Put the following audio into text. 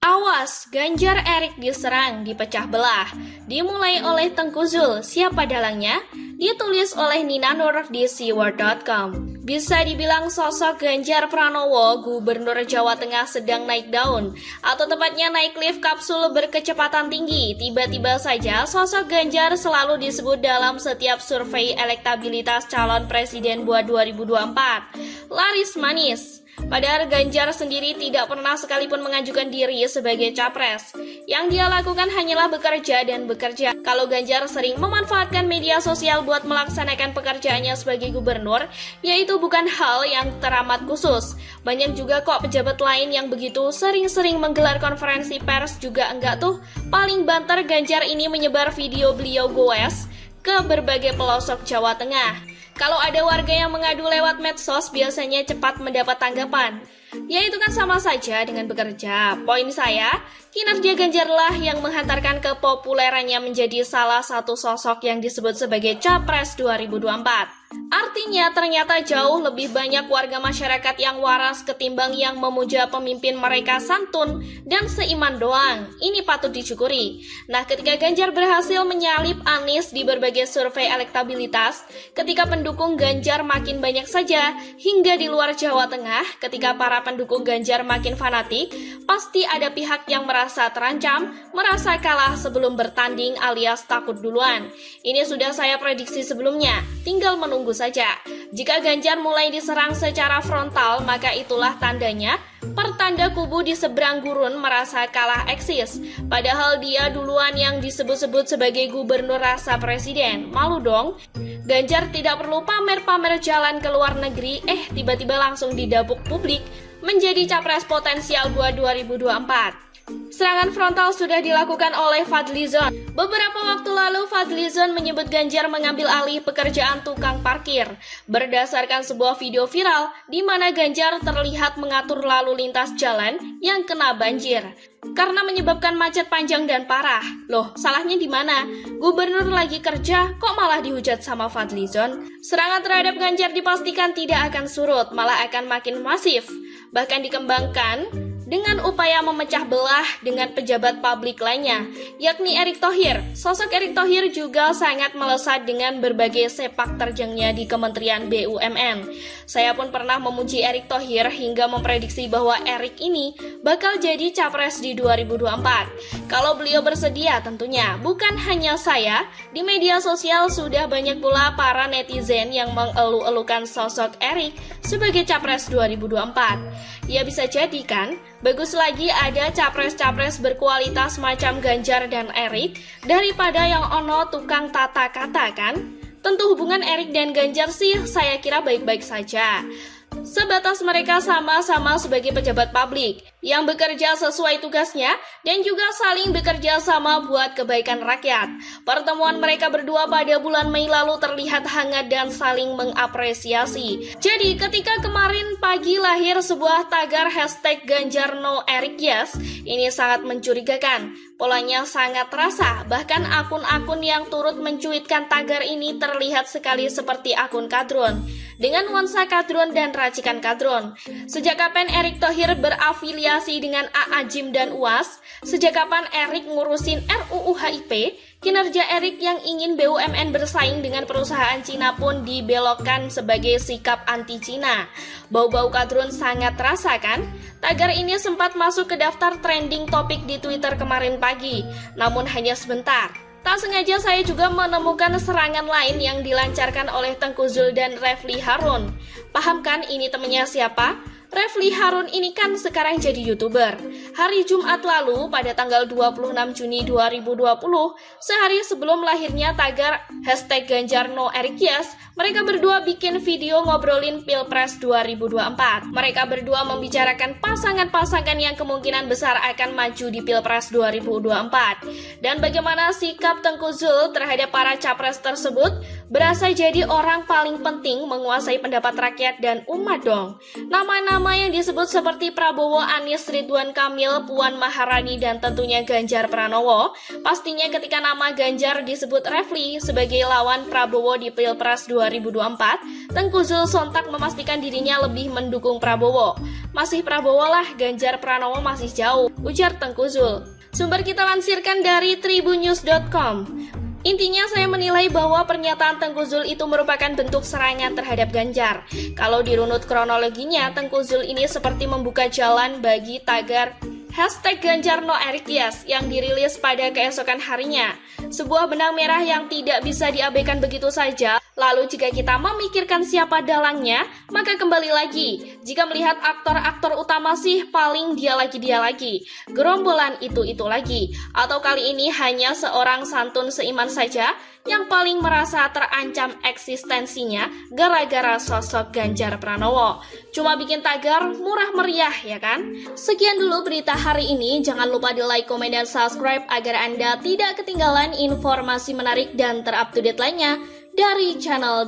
Awas, Ganjar Erik diserang, dipecah belah. Dimulai oleh Tengku Zul, siapa dalangnya? Ditulis oleh Nina Nur di siwar.com. Bisa dibilang sosok Ganjar Pranowo, Gubernur Jawa Tengah sedang naik daun, atau tepatnya naik lift kapsul berkecepatan tinggi. Tiba-tiba saja sosok Ganjar selalu disebut dalam setiap survei elektabilitas calon presiden buat 2024. Laris manis. Padahal Ganjar sendiri tidak pernah sekalipun mengajukan diri sebagai capres. Yang dia lakukan hanyalah bekerja dan bekerja. Kalau Ganjar sering memanfaatkan media sosial buat melaksanakan pekerjaannya sebagai gubernur, yaitu bukan hal yang teramat khusus. Banyak juga kok pejabat lain yang begitu sering-sering menggelar konferensi pers juga enggak tuh. Paling banter Ganjar ini menyebar video beliau goes ke berbagai pelosok Jawa Tengah. Kalau ada warga yang mengadu lewat medsos, biasanya cepat mendapat tanggapan. Ya itu kan sama saja dengan bekerja. Poin saya, kinerja Ganjarlah yang menghantarkan kepopulerannya menjadi salah satu sosok yang disebut sebagai Capres 2024. Artinya ternyata jauh lebih banyak warga masyarakat yang waras ketimbang yang memuja pemimpin mereka santun dan seiman doang. Ini patut disyukuri. Nah, ketika Ganjar berhasil menyalip Anies di berbagai survei elektabilitas, ketika pendukung Ganjar makin banyak saja, hingga di luar Jawa Tengah, ketika para pendukung Ganjar makin fanatik, pasti ada pihak yang merasa terancam, merasa kalah sebelum bertanding alias takut duluan. Ini sudah saya prediksi sebelumnya, tinggal menunggu saja. Jika Ganjar mulai diserang secara frontal, maka itulah tandanya pertanda kubu di seberang gurun merasa kalah eksis. Padahal dia duluan yang disebut-sebut sebagai gubernur rasa presiden. Malu dong. Ganjar tidak perlu pamer-pamer jalan ke luar negeri, tiba-tiba langsung didapuk publik menjadi capres potensial buat 2024. Serangan frontal sudah dilakukan oleh Fadlizon. Beberapa waktu lalu Fadlizon menyebut Ganjar mengambil alih pekerjaan tukang parkir berdasarkan sebuah video viral di mana Ganjar terlihat mengatur lalu lintas jalan yang kena banjir karena menyebabkan macet panjang dan parah. Loh, salahnya di mana? Gubernur lagi kerja kok malah dihujat sama Fadlizon? Serangan terhadap Ganjar dipastikan tidak akan surut, malah akan makin masif. Bahkan dikembangkan dengan upaya memecah belah dengan pejabat publik lainnya, yakni Erick Thohir. Sosok Erick Thohir juga sangat melesat dengan berbagai sepak terjangnya di Kementerian BUMN. Saya pun pernah memuji Erick Thohir hingga memprediksi bahwa Erick ini bakal jadi capres di 2024. Kalau beliau bersedia tentunya, bukan hanya saya, di media sosial sudah banyak pula para netizen yang mengeluh-elukan sosok Erick sebagai capres 2024. Ya bisa jadi kan, bagus lagi ada capres-capres berkualitas macam Ganjar dan Erik daripada yang ono tukang tata kata kan? Tentu hubungan Erik dan Ganjar sih saya kira baik-baik saja. Sebatas mereka sama-sama sebagai pejabat publik yang bekerja sesuai tugasnya dan juga saling bekerja sama buat kebaikan rakyat. Pertemuan mereka berdua pada bulan Mei lalu terlihat hangat dan saling mengapresiasi. Jadi ketika kemarin pagi lahir sebuah tagar hashtag Ganjar no Erik yes, ini sangat mencurigakan. Polanya sangat terasa, bahkan akun-akun yang turut mencuitkan tagar ini terlihat sekali seperti akun kadrun, dengan nuansa kadrun dan racikan kadrun. Sejak kapan Erick Thohir berafiliasi dengan AA Jim dan UAS? Sejak kapan Erick ngurusin RUU HIP? Kinerja Erick yang ingin BUMN bersaing dengan perusahaan Cina pun dibelokkan sebagai sikap anti-Cina. Bau-bau kadrun sangat terasa kan? Tagar ini sempat masuk ke daftar trending topik di Twitter kemarin pagi, namun hanya sebentar. Tak sengaja saya juga menemukan serangan lain yang dilancarkan oleh Tengku Zul dan Refly Harun. Paham kan ini temennya siapa? Refly Harun ini kan sekarang jadi YouTuber. Hari Jumat lalu pada tanggal 26 Juni 2020, sehari sebelum lahirnya tagar hashtag Ganjar no Erik yes, mereka berdua bikin video ngobrolin Pilpres 2024. Mereka berdua membicarakan pasangan-pasangan yang kemungkinan besar akan maju di Pilpres 2024. Dan bagaimana sikap Tengku Zul terhadap para capres tersebut, berasa jadi orang paling penting menguasai pendapat rakyat dan umat dong. Nama-nama Nama yang disebut seperti Prabowo, Anies, Ridwan Kamil, Puan Maharani, dan tentunya Ganjar Pranowo. Pastinya ketika nama Ganjar disebut Refli sebagai lawan Prabowo di Pilpres 2024, Tengku Zul sontak memastikan dirinya lebih mendukung Prabowo. Masih Prabowo lah, Ganjar Pranowo masih jauh, ujar Tengku Zul. Sumber kita lansirkan dari tribunnews.com. Intinya saya menilai bahwa pernyataan Tengku Zul itu merupakan bentuk serangan terhadap Ganjar. Kalau dirunut kronologinya, Tengku Zul ini seperti membuka jalan bagi tagar #Ganjar No Erick Yes yang dirilis pada keesokan harinya. Sebuah benang merah yang tidak bisa diabaikan begitu saja. Lalu jika kita memikirkan siapa dalangnya, maka kembali lagi. Jika melihat aktor-aktor utama sih paling dia lagi. Gerombolan itu lagi. Atau kali ini hanya seorang santun seiman saja yang paling merasa terancam eksistensinya gara-gara sosok Ganjar Pranowo. Cuma bikin tagar murah meriah ya kan? Sekian dulu berita hari ini. Jangan lupa di like, komen, dan subscribe agar Anda tidak ketinggalan informasi menarik dan terupdate lainnya dari channel